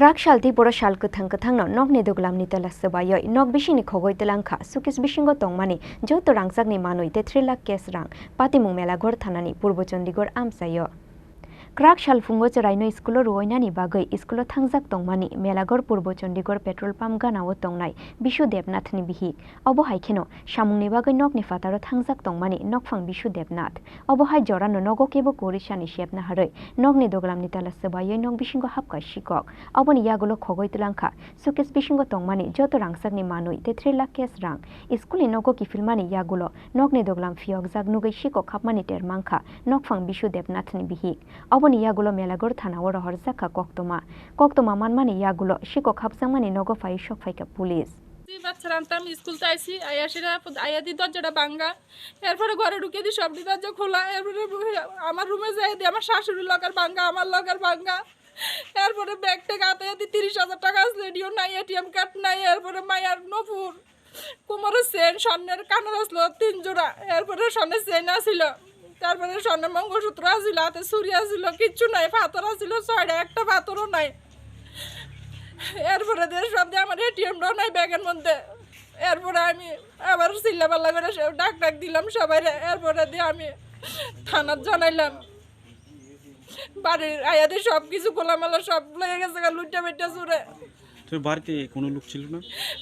Krak shal Tripura shal Kwthangno Nokni doglamni Tala Swbaiwi nok bisini Khogwi Twlangkha sukis bisingo tongmani joto Rangchakni manui te 3 lakh cash rang patimung melaghor thanani purbo Chandigarh amsayo Krak shal fungo charaino skulo ruoinani bagai skulo thangjak tongmani melaghor purbo Chandigarh petrol pump ganao tongnai Bishu Debnathni bihik obo haikheno samungni bagai nokni fataro thangjak tongmani nokphang Bishu Debnath obo hai jorano nogo kebo korisani shepna haroi nokni doglamni Tala Swbaiwi nok bisingo hapka shikok oboni yagulo Khogwi Twlangkha sukis bisingo tongmani joto Rangchakni manui te 3 lakh cash rang skuli nogo kifilmani yagulo nokni doglam fiok jak nugai shikok hapmani termangkha nokphang Bishu Debnathni bihik oboni yagulo melaghor thanao rohor jakha koktoma manmani yagulo shikok hapjangmani nogo fai shok faika police বাচ্চারা আনতাম school চাইছি আয়াসিরা আয়া দি দরজাটা ভাঙ্গা এরপরে ঘরে ঢুকে দি সব দরজা খোলা এরপরে আমার রুমে যাই দি আমার শাশুড়ির লকার ভাঙ্গা আমার লকার ভাঙ্গা এরপরে ব্যাগ থেকে হাতে দি 30,000 টাকা রেডিও নাই এটিএম কার্ড নাই এরপরে মায়ার নপুর কোমরের চেন স্বর্ণের কানের আসলো 3 জোড়া এরপরে স্বর্ণের চেন আসিল তারপরে স্বর্ণের মঙ্গলসূত্র আসিল হাতে চুরি আসিল কিচ্ছু নাই পাথর আসিল 6টা একটা পাথরও নাই এরপরে সব দিয়ে আমার এটিএমটাও নাই ব্যাগের মধ্যে এরপরে আমি আবার চিল্লাপাল্লা করে ডাক দিলাম সবাই এরপরে দিয়ে আমি থানার জানাইলাম বাড়ির আয়াদের সব কিছু খোলামেলা সব লেগে গেছে লুটটা বেটটা চুরে তোর বাড়িতে কোনো লোক ছিল না?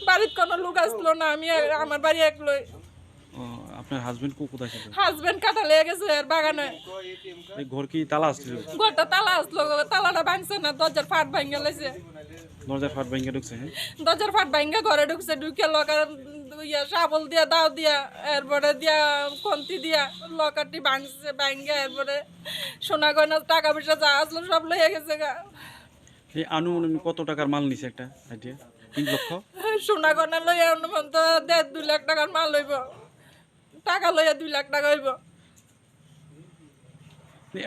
বাড়িতে কোনো লোক আসলো না, আমি আমার বাড়ি একলাই। আপনার হাজবেন্ড কোথায় ছিল? হাজবেন্ড কাটা লেগে গেছে আর বাগানে। এই ঘর কি তালা আসছিল? ঘরটা তালা আসলো, তালাটা ভাঙছে না, দরজার ফাট ভাঙে গেছে। দরজার ফাট ভাঙে ঢুকছে? হ্যাঁ, দরজার ফাট ভাঙে ঘরে ঢুকছে, ঢুকে লকার শাবল দিয়া দাও দিয়া এরপরে দিয়া কন্তি দিয়া লকারটি ভাঙছে, ভাঙে এরপরে সোনা গয়না টাকা পয়সা যা আসলো সব লইয়া গেছে গা। এই আনুমানিক কত টাকার মাল নিছে একটা আইডিয়া? 3 লক্ষ? সোনা গয়না লইয়া অনুমান তো 1.5-2 লাখ টাকার মাল হইব, টাকা লইয়া 2 লাখ টাকা হইব।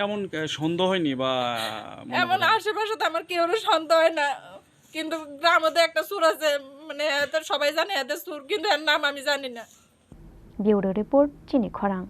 এমন সন্দেহ হয়নি বা এমন আশেপাশে তো আমার কেউ সন্দেহ হয় না, কিন্তু গ্রামে একটা সুর আছে, মানে এদের সবাই জানে এদের সুর, কিন্তু এর নাম আমি জানি না। ব্যুরো রিপোর্ট চিনি খরাং।